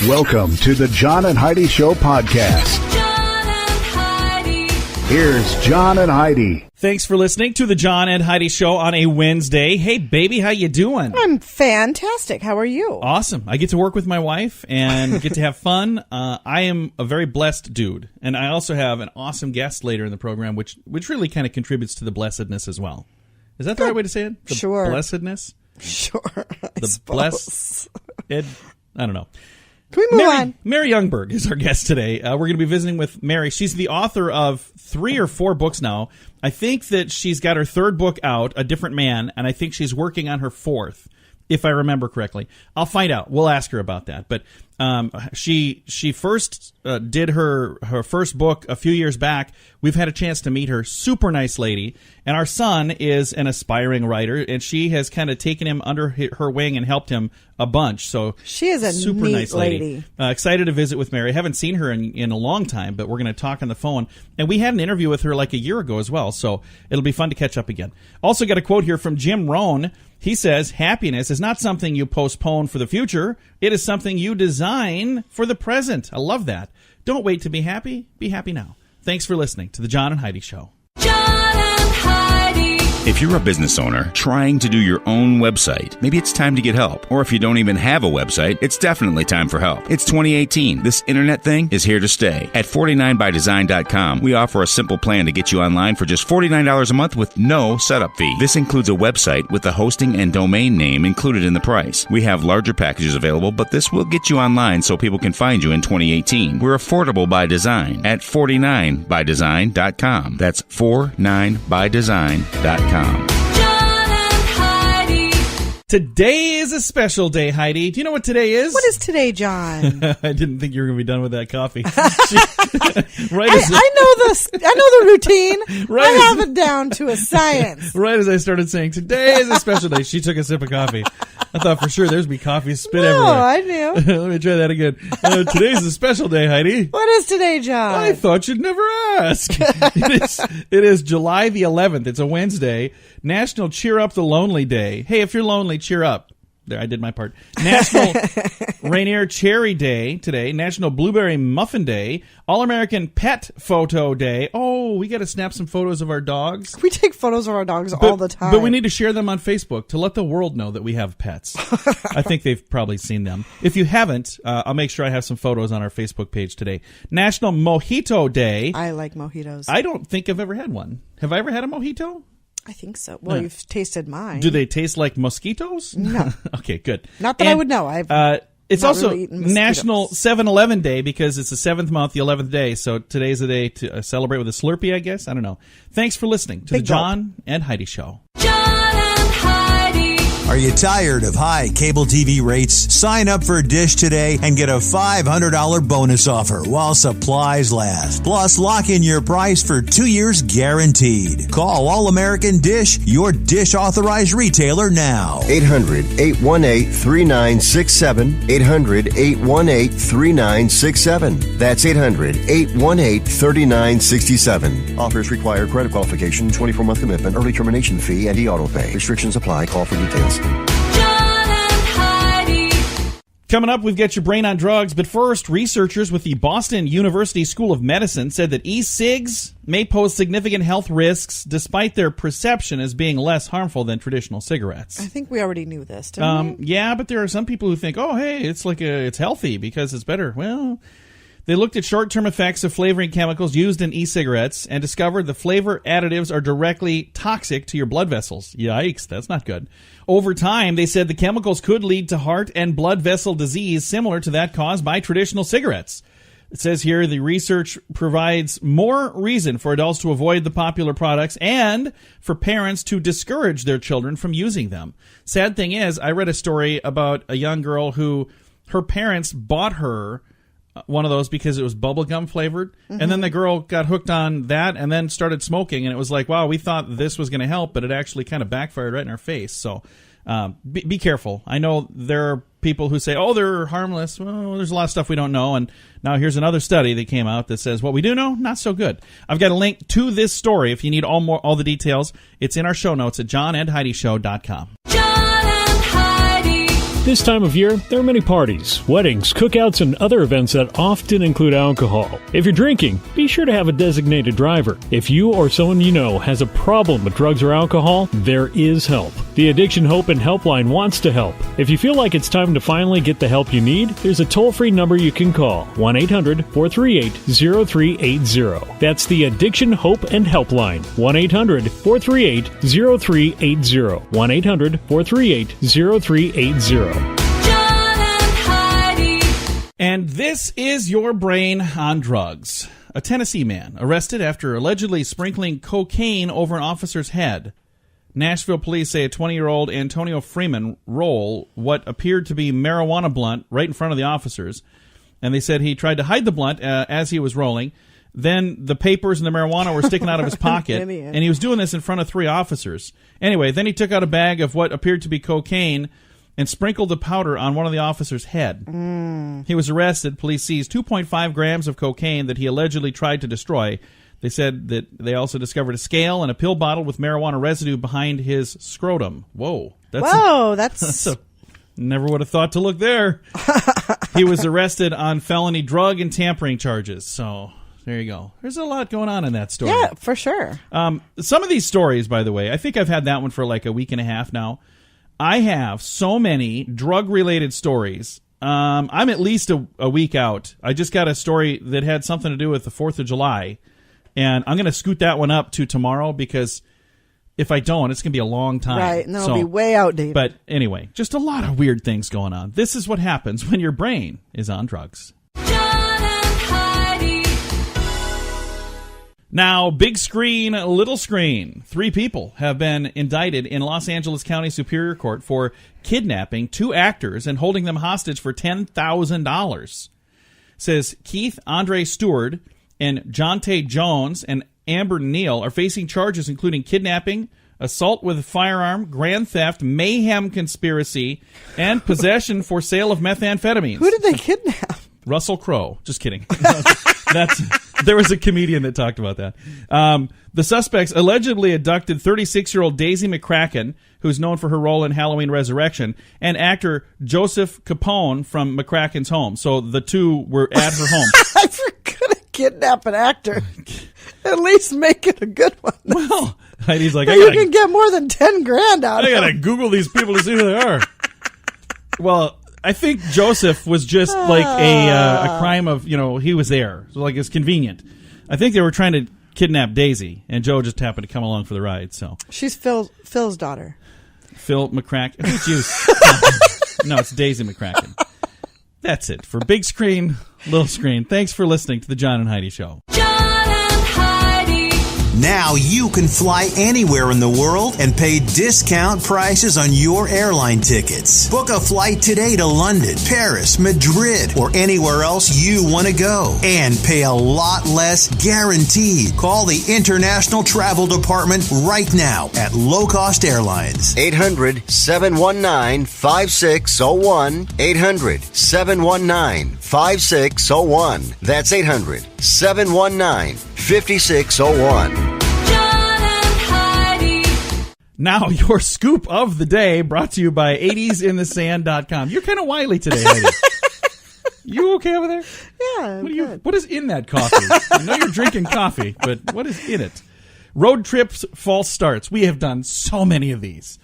Welcome to the John and Heidi Show podcast. John and Heidi. Here's John and Heidi. Thanks for listening to the John and Heidi Show on a Wednesday. Hey, baby, how you doing? I'm fantastic. How are you? Awesome. I get to work with my wife and get to have fun. I am a very blessed dude, and I also have an awesome guest later in the program, which really kind of contributes to the blessedness as well. Is that the right way to say it? The Sure. blessedness? Sure. The blessed? I don't know. Can we move on? Mary Youngberg is our guest today. We're going to be visiting with Mary. She's the author of 3 or 4 books now. I think that she's got her 3rd book out, A Different Man, and I think she's working on her 4th, if I remember correctly. I'll find out. We'll ask her about that. But she first did her first book a few years back. We've had a chance to meet her. Super nice lady. And our son is an aspiring writer, and she has kind of taken him under her wing and helped him a bunch. So She is a super neat nice lady. Excited to visit with Mary. I haven't seen her in a long time, but we're going to talk on the phone. And we had an interview with her like a year ago as well, so it'll be fun to catch up again. Also got a quote here from Jim Rohn. He says, happiness is not something you postpone for the future. It is something you design for the present. I love that. Don't wait to be happy. Be happy now. Thanks for listening to the John and Heidi Show. John and Heidi. If you're a business owner trying to do your own website, maybe it's time to get help. Or if you don't even have a website, it's definitely time for help. It's 2018. This internet thing is here to stay. At 49bydesign.com, we offer a simple plan to get you online for just $49 a month with no setup fee. This includes a website with the hosting and domain name included in the price. We have larger packages available, but this will get you online so people can find you in 2018. We're affordable by design at 49bydesign.com. That's 49bydesign.com. John and Heidi. Today is a special day, Heidi. Do you know what today is? What is today, John? I didn't think you were going to be done with that coffee. I know the routine. Right I as- have it down to a science. Right as I started saying, today is a special day, she took a sip of coffee. I thought for sure there's be coffee spit No, everywhere. I knew. Let me try that again. Today's a special day, Heidi. What is today, John? I thought you'd never ask. It is July the 11th. It's a Wednesday. National Cheer Up the Lonely Day. Hey, if you're lonely, cheer up. There, I did my part. National Rainier Cherry Day today. National Blueberry Muffin Day. All-American Pet Photo Day. Oh, we got to snap some photos of our dogs. We take photos of our dogs all the time. But we need to share them on Facebook to let the world know that we have pets. I think they've probably seen them. If you haven't, I'll make sure I have some photos on our Facebook page today. National Mojito Day. I like mojitos. I don't think I've ever had one. Have I ever had a mojito? I think so. Well, you've tasted mine. Do they taste like mosquitoes? No. Okay, good. Not that I would know. It's not also really eaten mosquitoes. National 7-Eleven Day because it's the 7th month, the 11th day. So today's the day to celebrate with a Slurpee, I guess. I don't know. Thanks for listening to Big the John and Heidi Show. John and Heidi. Are you tired of high cable TV rates? Sign up for Dish today and get a $500 bonus offer while supplies last. Plus, lock in your price for 2 years guaranteed. Call All American Dish, your Dish authorized retailer now. 800-818-3967. 800-818-3967. That's 800-818-3967. Offers require credit qualification, 24-month commitment, early termination fee, and e-auto pay. Restrictions apply. Call for details. John and Heidi. Coming up, we've got your brain on drugs, but first, researchers with the Boston University School of Medicine said that e-cigs may pose significant health risks despite their perception as being less harmful than traditional cigarettes. I think we already knew this, didn't we? Yeah, but there are some people who think, oh, hey, it's healthy because it's better. Well, they looked at short-term effects of flavoring chemicals used in e-cigarettes and discovered the flavor additives are directly toxic to your blood vessels. Yikes, that's not good. Over time, they said the chemicals could lead to heart and blood vessel disease similar to that caused by traditional cigarettes. It says here the research provides more reason for adults to avoid the popular products and for parents to discourage their children from using them. Sad thing is, I read a story about a young girl who her parents bought her one of those because it was bubblegum flavored. Mm-hmm. And then the girl got hooked on that and then started smoking. And it was like, wow, we thought this was going to help, but it actually kind of backfired right in our face. So be careful. I know there are people who say, oh, they're harmless. Well, there's a lot of stuff we don't know. And now here's another study that came out that says what we do know, not so good. I've got a link to this story if you need all the details. It's in our show notes at johnandheidishow.com. John and Heidi. This time of year, there are many parties, weddings, cookouts, and other events that often include alcohol. If you're drinking, be sure to have a designated driver. If you or someone you know has a problem with drugs or alcohol, there is help. The Addiction Hope and Helpline wants to help. If you feel like it's time to finally get the help you need, there's a toll-free number you can call, 1-800-438-0380. That's the Addiction Hope and Helpline, 1-800-438-0380, 1-800-438-0380. John and Heidi. And this is your brain on drugs. A Tennessee man arrested after allegedly sprinkling cocaine over an officer's head. Nashville police say a 20-year-old Antonio Freeman rolled what appeared to be marijuana blunt right in front of the officers. And they said he tried to hide the blunt as he was rolling. Then the papers and the marijuana were sticking out of his pocket. And he was doing this in front of 3 officers. Anyway, then he took out a bag of what appeared to be cocaine and sprinkled the powder on one of the officers' head. He was arrested. Police seized 2.5 grams of cocaine that he allegedly tried to destroy. They said that they also discovered a scale and a pill bottle with marijuana residue behind his scrotum. Whoa. That's Never would have thought to look there. He was arrested on felony drug and tampering charges. So there you go. There's a lot going on in that story. Yeah, for sure. Some of these stories, by the way, I think I've had that one for like a week and a half now. I have so many drug-related stories. I'm at least a week out. I just got a story that had something to do with the 4th of July, and I'm going to scoot that one up to tomorrow because if I don't, it's going to be a long time. Right, and it'll be way outdated. But anyway, just a lot of weird things going on. This is what happens when your brain is on drugs. John and Heidi. Now, big screen, little screen. 3 people have been indicted in Los Angeles County Superior Court for kidnapping 2 actors and holding them hostage for $10,000. Says Keith Andre Stewart and Jonte Jones and Amber Neal are facing charges including kidnapping, assault with a firearm, grand theft, mayhem conspiracy, and possession for sale of methamphetamines. Who did they kidnap? Russell Crowe. Just kidding. There was a comedian that talked about that. The suspects allegedly abducted 36-year-old Daisy McCracken, who's known for her role in Halloween Resurrection, and actor Joseph Capone from McCracken's home. So the 2 were at her home. If you're going to kidnap an actor, at least make it a good one. Well, Heidi's like, you can get more than 10 grand out of it. I gotta Google these people to see who they are. Well, I think Joseph was just like a crime of, he was there. So like it's convenient. I think they were trying to kidnap Daisy, and Joe just happened to come along for the ride. So she's Phil's daughter. Phil McCracken. Who's you? No, it's Daisy McCracken. That's it for big screen, little screen. Thanks for listening to the John and Heidi Show. John and Heidi. Now you can fly anywhere in the world and pay discount prices on your airline tickets. Book a flight today to London, Paris, Madrid, or anywhere else you want to go. And pay a lot less guaranteed. Call the International Travel Department right now at Low Cost Airlines. 800-719-5601. 800-719-5601. That's 800-719-5601. Now, your scoop of the day brought to you by 80sinthesand.com. You're kind of wily today, Heidi. You okay over there? Yeah, what is in that coffee? I know you're drinking coffee, but what is in it? Road trips, false starts. We have done so many of these.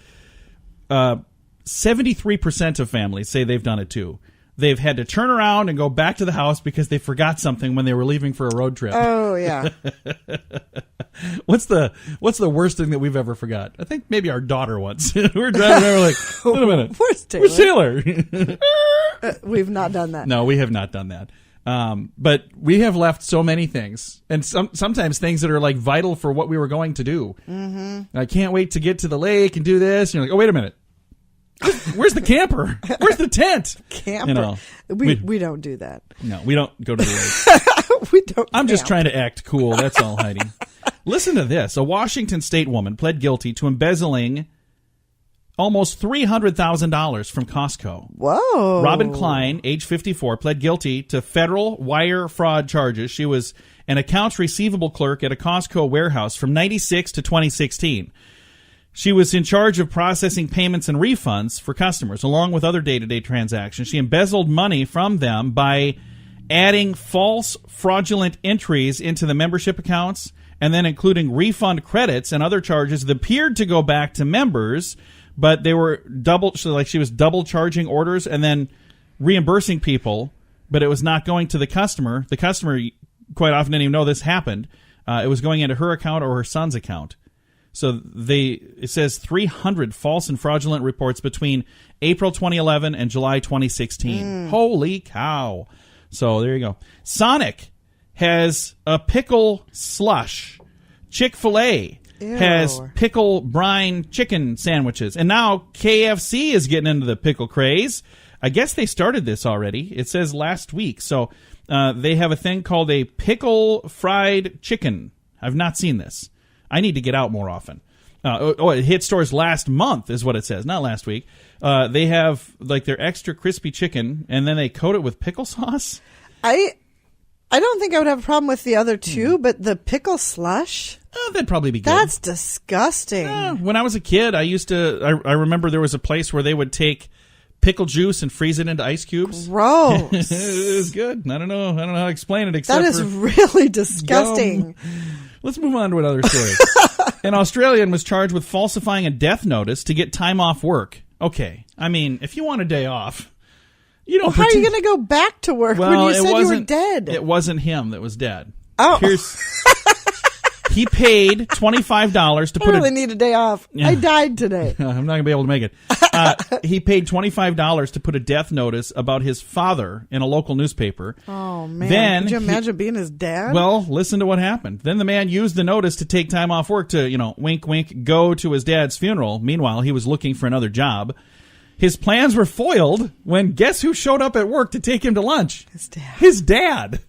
73% of families say they've done it too. They've had to turn around and go back to the house because they forgot something when they were leaving for a road trip. Oh, yeah. What's the worst thing that we've ever forgot? I think maybe our daughter once. We were driving around, we're like, wait a minute. Where's Taylor? We've not done that. No, we have not done that. But we have left so many things, and sometimes things that are like vital for what we were going to do. Mm-hmm. I can't wait to get to the lake and do this. And you're like, oh, wait a minute. Where's the camper? Where's the tent? Camper. We don't do that. No, we don't go to the lake. We don't. I'm just trying to act cool. That's all, Heidi. Listen to this. A Washington State woman pled guilty to embezzling almost $300,000 from Costco. Whoa. Robin Klein, age 54, pled guilty to federal wire fraud charges. She was an accounts receivable clerk at a Costco warehouse from 96 to 2016. She was in charge of processing payments and refunds for customers, along with other day-to-day transactions. She embezzled money from them by adding false, fraudulent entries into the membership accounts, and then including refund credits and other charges that appeared to go back to members, but they were she was double charging orders and then reimbursing people, but it was not going to the customer. The customer quite often didn't even know this happened. It was going into her account or her son's account. So it says 300 false and fraudulent reports between April 2011 and July 2016. Holy cow. So there you go. Sonic has a pickle slush. Chick-fil-A has pickle brine chicken sandwiches. And now KFC is getting into the pickle craze. I guess they started this already. It says last week. So they have a thing called a pickle fried chicken. I've not seen this. I need to get out more often. It hit stores last month is what it says, not last week. They have like their extra crispy chicken, and then they coat it with pickle sauce. I don't think I would have a problem with the other two, but the pickle slush? That'd probably be good. That's disgusting. When I was a kid, I remember there was a place where they would take pickle juice and freeze it into ice cubes. Gross. It was good. I don't know how to explain it except that is really disgusting. Yum. Let's move on to another story. An Australian was charged with falsifying a death notice to get time off work. Okay. I mean, if you want a day off, you don't how are you going to go back to work when you said you were dead? It wasn't him that was dead. Oh. He paid $25 to put I really need a day off. I died today. I'm not going to be able to make it. He paid $25 to put a death notice about his father in a local newspaper. Oh, man. Then could you imagine being his dad? Well, listen to what happened. Then the man used the notice to take time off work to, wink, wink, go to his dad's funeral. Meanwhile, he was looking for another job. His plans were foiled when guess who showed up at work to take him to lunch? His dad.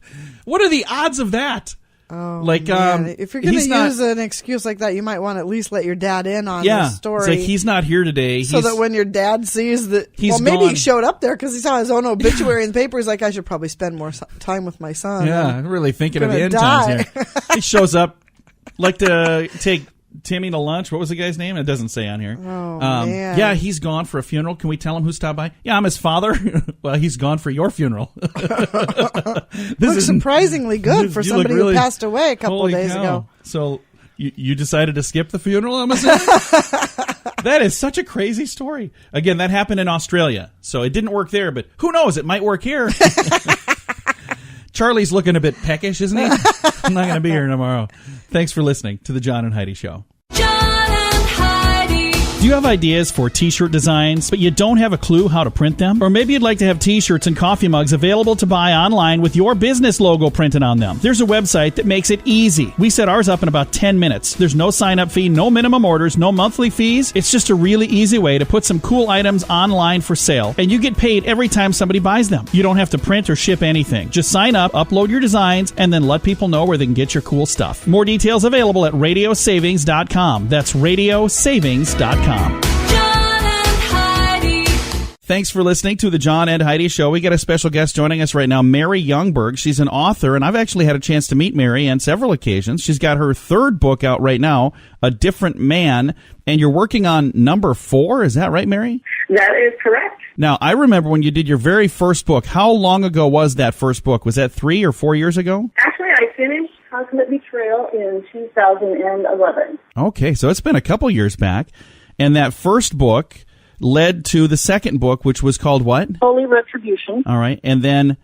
What are the odds of that? Oh, man. If you're going to use an excuse like that, you might want to at least let your dad in on the story. It's like he's not here today. So that when your dad sees that, maybe he showed up there because he saw his own obituary in the paper. He's like, I should probably spend more time with my son. Yeah, I'm really thinking of the end times here. He shows up, like to take Timmy to lunch. What was the guy's name? It doesn't say on here. Oh, man. Yeah, he's gone for a funeral. Can we tell him who stopped by? Yeah, I'm his father. Well, he's gone for your funeral. This is surprisingly good for somebody who passed away a couple of days ago. So you decided to skip the funeral, I'm assuming? That is such a crazy story. Again, that happened in Australia. So it didn't work there, but who knows? It might work here. Charlie's looking a bit peckish, isn't he? I'm not going to be here tomorrow. Thanks for listening to The John and Heidi Show. John and Heidi. Do you have ideas for t-shirt designs, but you don't have a clue how to print them? Or maybe you'd like to have t-shirts and coffee mugs available to buy online with your business logo printed on them. There's a website that makes it easy. We set ours up in about 10 minutes. There's no sign-up fee, no minimum orders, no monthly fees. It's just a really easy way to put some cool items online for sale, and you get paid every time somebody buys them. You don't have to print or ship anything. Just sign up, upload your designs, and then let people know where they can get your cool stuff. More details available at radiosavings.com. That's radiosavings.com. John and Heidi. Thanks for listening to the John and Heidi Show. We got a special guest joining us right now, Mary Youngberg. She's an author, and I've actually had a chance to meet Mary on several occasions. She's got her third book out right now, A Different Man, and you're working on number 4. Is that right, Mary? That is correct. Now, I remember when you did your very first book. How long ago was that first book? Was that 3 or 4 years ago? Actually, I finished Consummate Betrayal in 2011. Okay, so it's been a couple years back. And that first book led to the second book, which was called what? Holy Retribution. All right. And then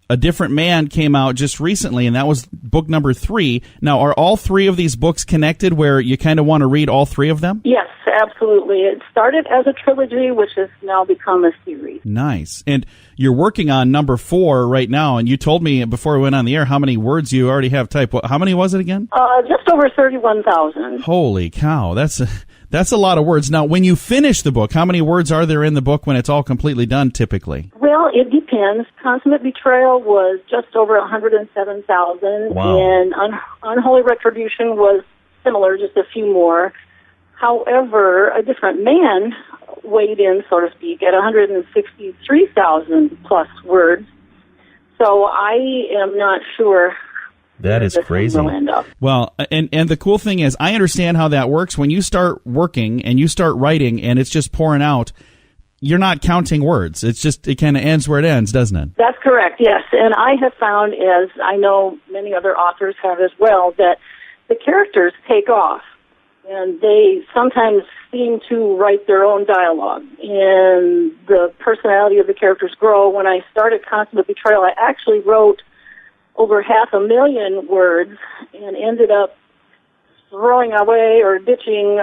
A Different Man came out just recently, and that was book number 3. Now, are all 3 of these books connected where you kind of want to read all 3 of them? Yes, absolutely. It started as a trilogy, which has now become a series. Nice. And you're working on number 4 right now, and you told me before we went on the air how many words you already have typed. How many was it again? Just over 31,000. Holy cow. That's a lot of words. Now, when you finish the book, how many words are there in the book when it's all completely done, typically? Well, it depends. Consummate Betrayal was just over 107,000. Wow. And Unholy Retribution was similar, just a few more. However, A Different Man weighed in, so to speak, at 163,000 plus words. So I am not sure That is this crazy. will end up. Well, and the cool thing is, I understand how that works. When you start working and you start writing and it's just pouring out, you're not counting words. It's just, it kind of ends where it ends, doesn't it? That's correct, yes. And I have found, as I know many other authors have as well, that the characters take off. And they sometimes seem to write their own dialogue. And the personality of the characters grow. When I started Consummate Betrayal, I actually wrote over 500,000 words and ended up throwing away or ditching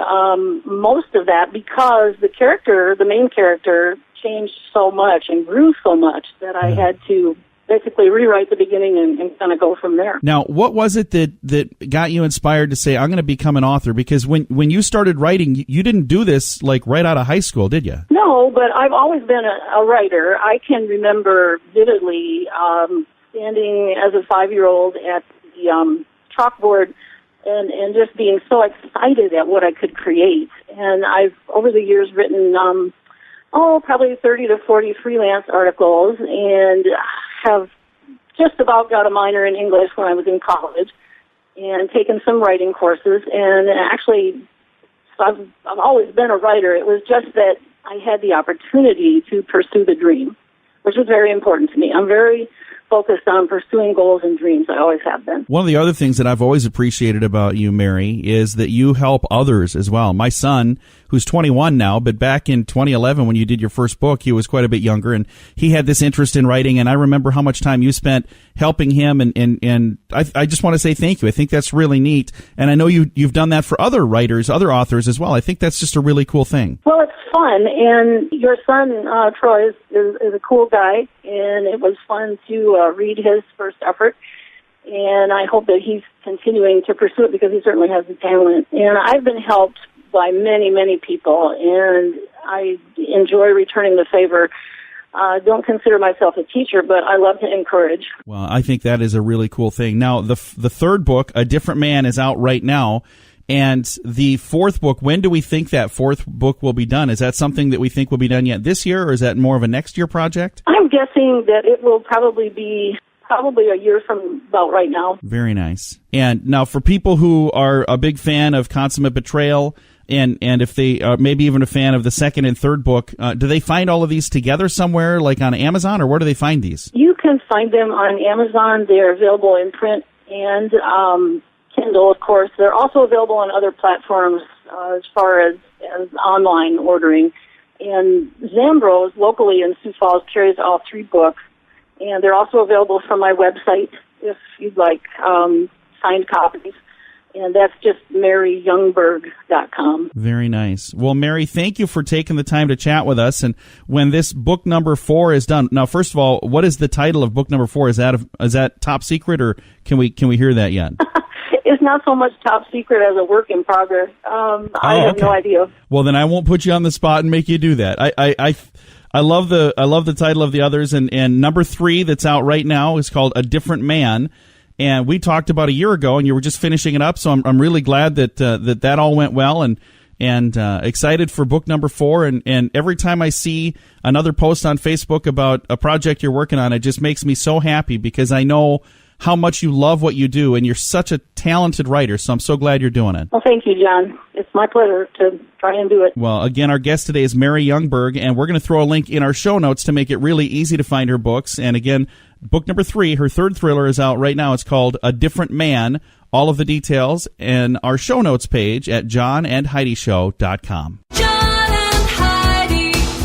most of that because the main character, changed so much and grew so much that I had to basically rewrite the beginning and kind of go from there. Now, what was it that got you inspired to say, I'm going to become an author? Because when you started writing, you didn't do this like right out of high school, did you? No, but I've always been a writer. I can remember vividly standing as a 5-year-old at the chalkboard and just being so excited at what I could create. And I've, over the years, written, probably 30 to 40 freelance articles and have just about got a minor in English when I was in college and taken some writing courses. And actually, I've always been a writer. It was just that I had the opportunity to pursue the dream, which was very important to me. I'm very focused on pursuing goals and dreams. I always have been. One of the other things that I've always appreciated about you, Mary, is that you help others as well. My son, who's 21 now, but back in 2011 when you did your first book, he was quite a bit younger, and he had this interest in writing, and I remember how much time you spent helping him, and I just want to say thank you. I think that's really neat, and I know you've done that for other writers, other authors as well. I think that's just a really cool thing. Well, it's fun, and your son, Troy, is a cool guy, and it was fun to read his first effort, and I hope that he's continuing to pursue it because he certainly has the talent. And I've been helped by many, many people, and I enjoy returning the favor. Don't consider myself a teacher, but I love to encourage. Well, I think that is a really cool thing. Now, the third book, A Different Man, is out right now. And the fourth book, when do we think that fourth book will be done? Is that something that we think will be done yet this year, or is that more of a next year project? I'm guessing that it will probably be a year from about right now. Very nice. And now for people who are a big fan of Consummate Betrayal, and if they are maybe even a fan of the second and third book, do they find all of these together somewhere, like on Amazon, or where do they find these? You can find them on Amazon. They're available in print and Kindle, of course. They're also available on other platforms as far as online ordering. And Zambros, locally in Sioux Falls, carries all 3 books. And they're also available from my website if you'd like signed copies. And that's just MaryYungberg.com. Very nice. Well, Mary, thank you for taking the time to chat with us. And when this book number 4 is done, now, first of all, what is the title of book number 4? Is that top secret, or can we hear that yet? It's not so much top secret as a work in progress. I have no idea. Well, then I won't put you on the spot and make you do that. I love the title of the others, and number 3 that's out right now is called A Different Man. And we talked about a year ago, and you were just finishing it up. So I'm really glad that all went well, and excited for book number 4. And every time I see another post on Facebook about a project you're working on, it just makes me so happy because I know how much you love what you do, and you're such a talented writer. So I'm so glad you're doing it. Well, thank you, John. It's my pleasure to try and do it. Well, again, our guest today is Mary Youngberg, and we're going to throw a link in our show notes to make it really easy to find her books. And again, book number 3, her third thriller, is out right now. It's called A Different Man. All of the details in our show notes page at johnandheidishow.com.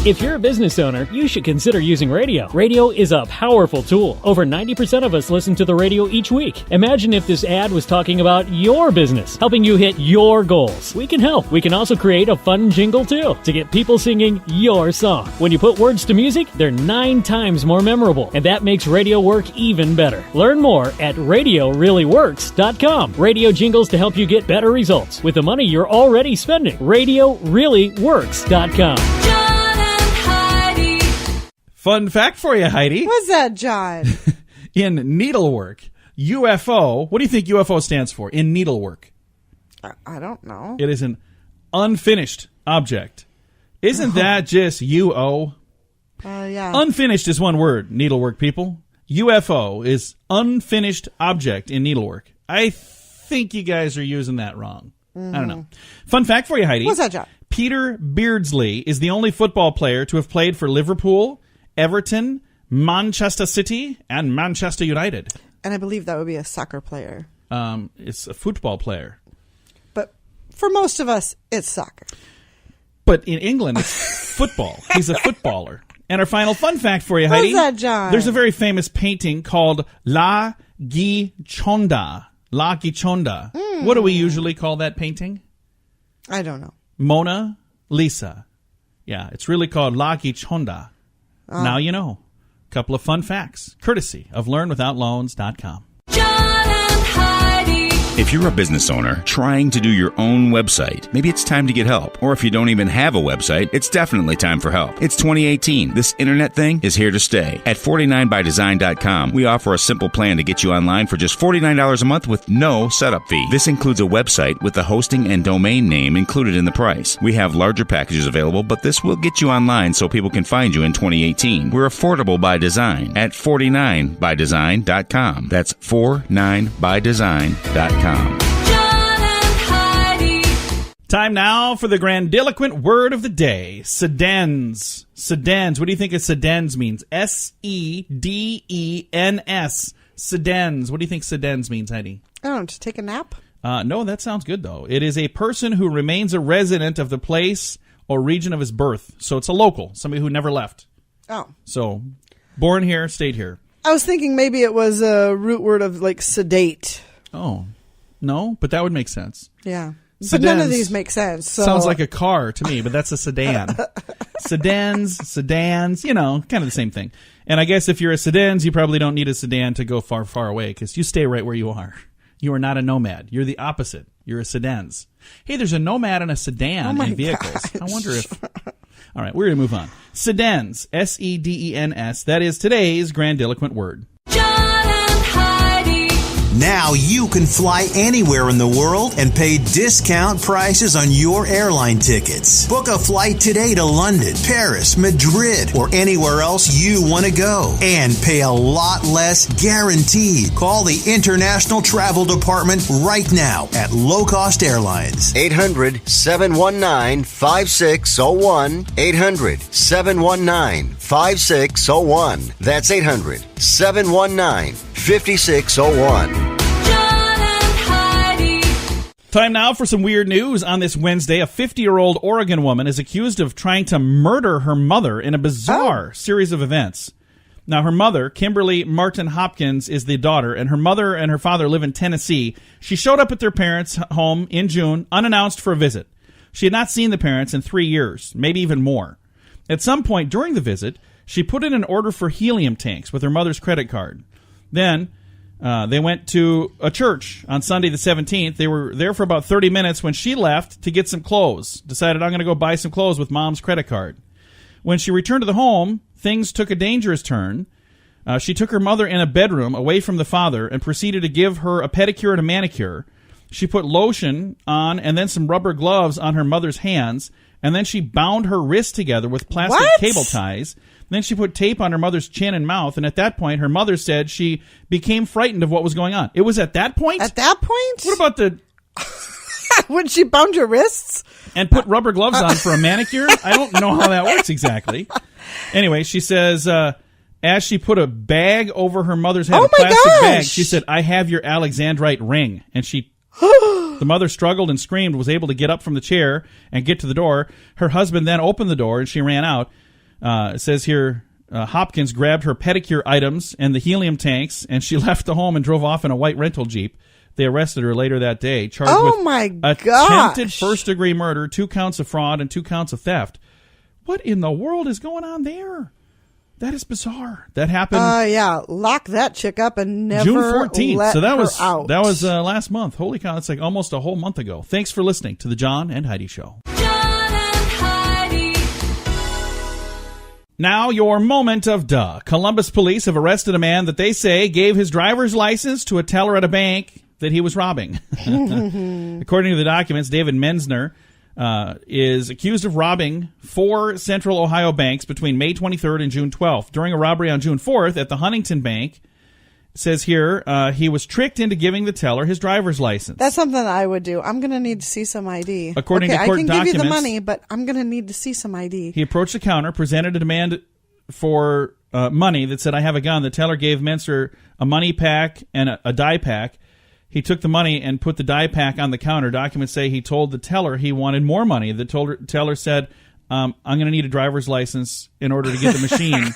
If you're a business owner, you should consider using radio. Radio is a powerful tool. Over 90% of us listen to the radio each week. Imagine if this ad was talking about your business, helping you hit your goals. We can help. We can also create a fun jingle, too, to get people singing your song. When you put words to music, they're 9 times more memorable, and that makes radio work even better. Learn more at RadioReallyWorks.com. Radio jingles to help you get better results with the money you're already spending. RadioReallyWorks.com. Fun fact for you, Heidi. What's that, John? In needlework, UFO, what do you think UFO stands for in needlework? I don't know. It is an unfinished object. Isn't that just UO? Yeah. Unfinished is one word, needlework people. UFO is unfinished object in needlework. I think you guys are using that wrong. I don't know. Fun fact for you, Heidi. What's that, John? Peter Beardsley is the only football player to have played for Liverpool, Everton, Manchester City, and Manchester United. And I believe that would be a soccer player. It's a football player. But for most of us, it's soccer. But in England, it's football. He's a footballer. And our final fun fact for you, Heidi. What's that, John? There's a very famous painting called La Gichonda. La Gichonda. What do we usually call that painting? I don't know. Mona Lisa. Yeah, it's really called La Gichonda. Now you know. Couple of fun facts, courtesy of LearnWithoutLoans.com. John and Heidi. If you're a business owner trying to do your own website, maybe it's time to get help. Or if you don't even have a website, it's definitely time for help. It's 2018. This internet thing is here to stay. At 49bydesign.com, we offer a simple plan to get you online for just $49 a month with no setup fee. This includes a website with the hosting and domain name included in the price. We have larger packages available, but this will get you online so people can find you in 2018. We're affordable by design at 49bydesign.com. That's 49bydesign.com. John and Heidi. Time now for the grandiloquent word of the day. Sedens. Sedens. What do you think a sedens means? S-E-D-E-N-S. Sedens. What do you think sedens means, Heidi? I don't know, to take a nap? No, that sounds good, though. It is a person who remains a resident of the place or region of his birth. So it's a local, somebody who never left. Oh. So, born here, stayed here. I was thinking maybe it was a root word of, like, sedate. Oh. No, but that would make sense. Yeah. But Sedans none of these make sense. So. Sounds like a car to me, but that's a sedan. Sedans, you know, kind of the same thing. And I guess if you're a sedans, you probably don't need a sedan to go far, far away because you stay right where you are. You are not a nomad. You're the opposite. You're a sedans. Hey, there's a nomad and a sedan in vehicles. Gosh. I wonder if... All right, we're going to move on. Sedens, S-E-D-E-N-S. That is today's grandiloquent word. John and Heidi. Now you can fly anywhere in the world and pay discount prices on your airline tickets. Book a flight today to London, Paris, Madrid, or anywhere else you want to go. And pay a lot less guaranteed. Call the International Travel Department right now at Low Cost Airlines. 800-719-5601. 800-719-5601. That's 800-719-5601. Time now for some weird news on this Wednesday. A 50-year-old Oregon woman is accused of trying to murder her mother in a bizarre series of events. Now, her mother, Kimberly Martin Hopkins, is the daughter, and her mother and her father live in Tennessee. She showed up at their parents' home in June, unannounced, for a visit. She had not seen the parents in 3 years, maybe even more. At some point during the visit, she put in an order for helium tanks with her mother's credit card. Then... they went to a church on Sunday the 17th. They were there for about 30 minutes when she left to get some clothes. Decided, I'm going to go buy some clothes with Mom's credit card. When she returned to the home, things took a dangerous turn. She took her mother in a bedroom away from the father and proceeded to give her a pedicure and a manicure. She put lotion on and then some rubber gloves on her mother's hands. And then she bound her wrists together with plastic cable ties. Then she put tape on her mother's chin and mouth, and at that point, her mother said she became frightened of what was going on. It was at that point? At that point? What about the... When she bound your wrists? And put rubber gloves on for a manicure? I don't know how that works exactly. Anyway, she says, as she put a bag over her mother's head, a plastic bag, she said, I have your Alexandrite ring. And she... The mother struggled and screamed, was able to get up from the chair and get to the door. Her husband then opened the door, and she ran out. It says here, Hopkins grabbed her pedicure items and the helium tanks, and she left the home and drove off in a white rental Jeep. They arrested her later that day, charged with attempted first-degree murder, 2 counts of fraud, and 2 counts of theft. What in the world is going on there? That is bizarre. That happened. Yeah, lock that chick up and never June 14th. let so that her was out. That was last month. Holy cow! It's like almost a whole month ago. Thanks for listening to the John and Heidi Show. Now, your moment of duh. Columbus police have arrested a man that they say gave his driver's license to a teller at a bank that he was robbing. According to the documents, David Menzner is accused of robbing 4 Central Ohio banks between May 23rd and June 12th. During a robbery on June 4th at the Huntington Bank, it says here, he was tricked into giving the teller his driver's license. That's something I would do. I'm going to need to see some ID. According to court I can documents, give you the money, but I'm going to need to see some ID. He approached the counter, presented a demand for money that said, "I have a gun." The teller gave Menser a money pack and a die pack. He took the money and put the die pack on the counter. Documents say he told the teller he wanted more money. The teller said, "I'm going to need a driver's license in order to get the machine."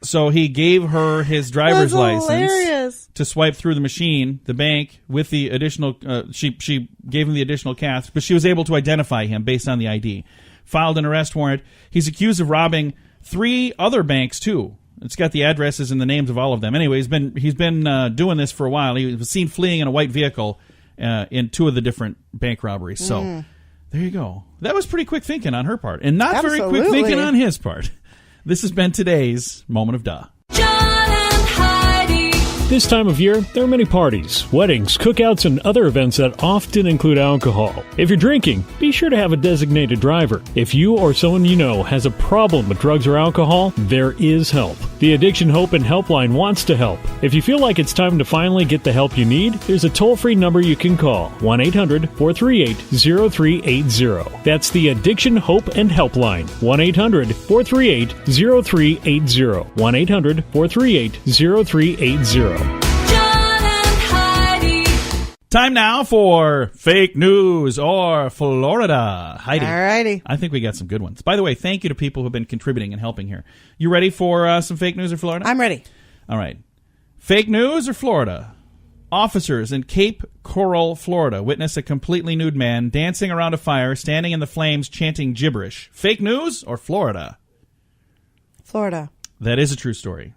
So he gave her his driver's license to swipe through the machine, the bank, with the additional... She gave him the additional cash, but she was able to identify him based on the ID. Filed an arrest warrant. He's accused of robbing 3 other banks, too. It's got the addresses and the names of all of them. Anyway, he's been doing this for a while. He was seen fleeing in a white vehicle in 2 of the different bank robberies. So there you go. That was pretty quick thinking on her part, and not very quick thinking on his part. This has been today's Moment of Duh. John and Heidi. This time of year, there are many parties, weddings, cookouts, and other events that often include alcohol. If you're drinking, be sure to have a designated driver. If you or someone you know has a problem with drugs or alcohol, there is help. The Addiction Hope and Helpline wants to help. If you feel like it's time to finally get the help you need, there's a toll-free number you can call, 1-800-438-0380. That's the Addiction Hope and Helpline, 1-800-438-0380, 1-800-438-0380. John and Heidi. Time now for Fake News or Florida. Heidi. All righty. I think we got some good ones. By the way, thank you to people who've been contributing and helping here. You ready for some Fake News or Florida? I'm ready. All right. Fake News or Florida? Officers in Cape Coral, Florida, witness a completely nude man dancing around a fire, standing in the flames, chanting gibberish. Fake News or Florida? Florida. That is a true story.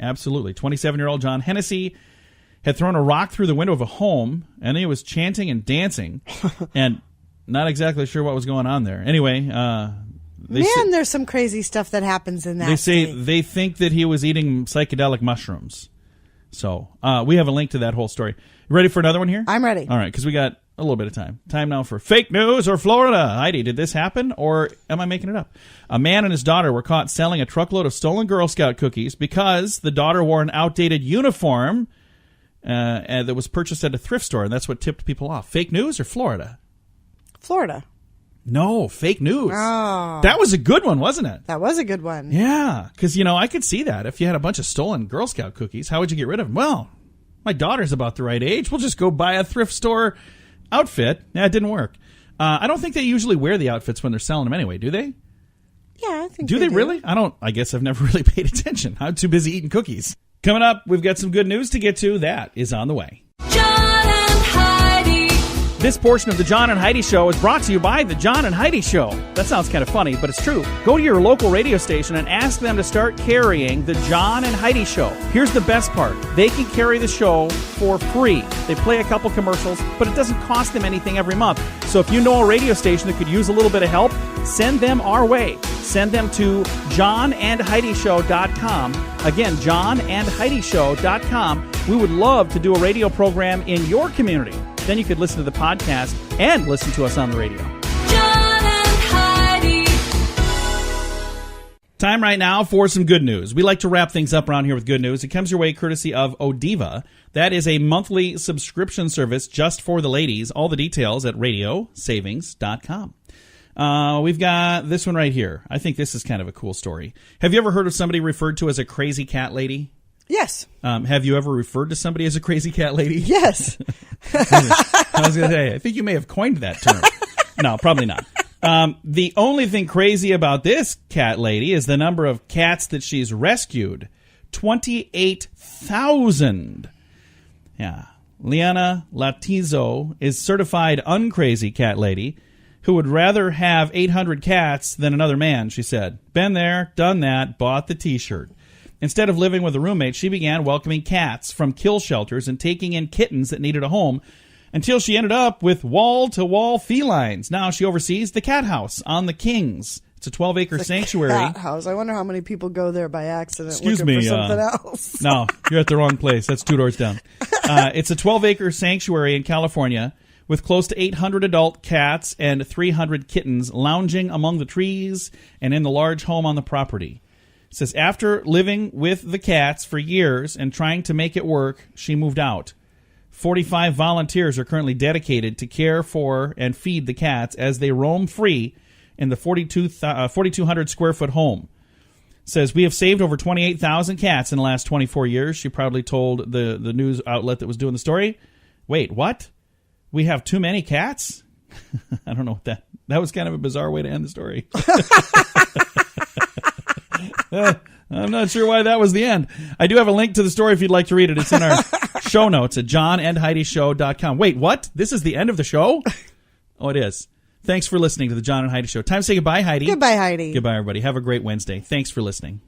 Absolutely. 27-year-old John Hennessy had thrown a rock through the window of a home, and he was chanting and dancing, and not exactly sure what was going on there. Anyway, there's some crazy stuff that happens in that. They say they think that he was eating psychedelic mushrooms. So we have a link to that whole story. You ready for another one here? I'm ready. All right, because we got a little bit of time. Time now for Fake News or Florida. Heidi, did this happen, or am I making it up? A man and his daughter were caught selling a truckload of stolen Girl Scout cookies because the daughter wore an outdated uniform that was purchased at a thrift store, and that's what tipped people off. Fake News or Florida? Florida. No, fake news. Oh. That was a good one, wasn't it? That was a good one. Yeah, because, I could see that. If you had a bunch of stolen Girl Scout cookies, how would you get rid of them? Well, my daughter's about the right age. We'll just go buy a thrift store outfit. Yeah, it didn't work. I don't think they usually wear the outfits when they're selling them anyway, do they? Yeah, I think do. They really? I guess I've never really paid attention. I'm too busy eating cookies. Coming up, we've got some good news to get to. That is on the way. John and Heidi. This portion of the John and Heidi Show is brought to you by the John and Heidi Show. That sounds kind of funny, but it's true. Go to your local radio station and ask them to start carrying the John and Heidi Show. Here's the best part. They can carry the show for free. They play a couple commercials, but it doesn't cost them anything every month. So if you know a radio station that could use a little bit of help, send them our way. Send them to johnandheidishow.com. Again, johnandheidishow.com. We would love to do a radio program in your community. Then you could listen to the podcast and listen to us on the radio. John and Heidi. Time right now for some good news. We like to wrap things up around here with good news. It comes your way courtesy of Odiva. That is a monthly subscription service just for the ladies. All the details at radiosavings.com. We've got this one right here. I think this is kind of a cool story. Have you ever heard of somebody referred to as a crazy cat lady? Yes. Have you ever referred to somebody as a crazy cat lady? Yes. I was going to say, I think you may have coined that term. No, probably not. The only thing crazy about this cat lady is the number of cats that she's rescued. 28,000. Yeah. Liana Latizo is certified uncrazy cat lady who would rather have 800 cats than another man, she said. Been there, done that, bought the T-shirt. Instead of living with a roommate, she began welcoming cats from kill shelters and taking in kittens that needed a home until she ended up with wall-to-wall felines. Now she oversees the Cat House on the Kings. It's a 12-acre sanctuary. Cat House. I wonder how many people go there by accident Excuse looking me, for something else. No, you're at the wrong place. That's 2 doors down. It's a 12-acre sanctuary in California with close to 800 adult cats and 300 kittens lounging among the trees and in the large home on the property. It says, after living with the cats for years and trying to make it work, she moved out. 45 volunteers are currently dedicated to care for and feed the cats as they roam free in the 4,200 square foot home. It says, we have saved over 28,000 cats in the last 24 years, she proudly told the news outlet that was doing the story. Wait, what? We have too many cats? I don't know what that was kind of a bizarre way to end the story. I'm not sure why that was the end. I do have a link to the story if you'd like to read it. It's in our show notes at johnandheidishow.com. Wait, what? This is the end of the show? Oh, it is. Thanks for listening to the John and Heidi Show. Time to say goodbye, Heidi. Goodbye, Heidi. Goodbye, everybody. Have a great Wednesday. Thanks for listening.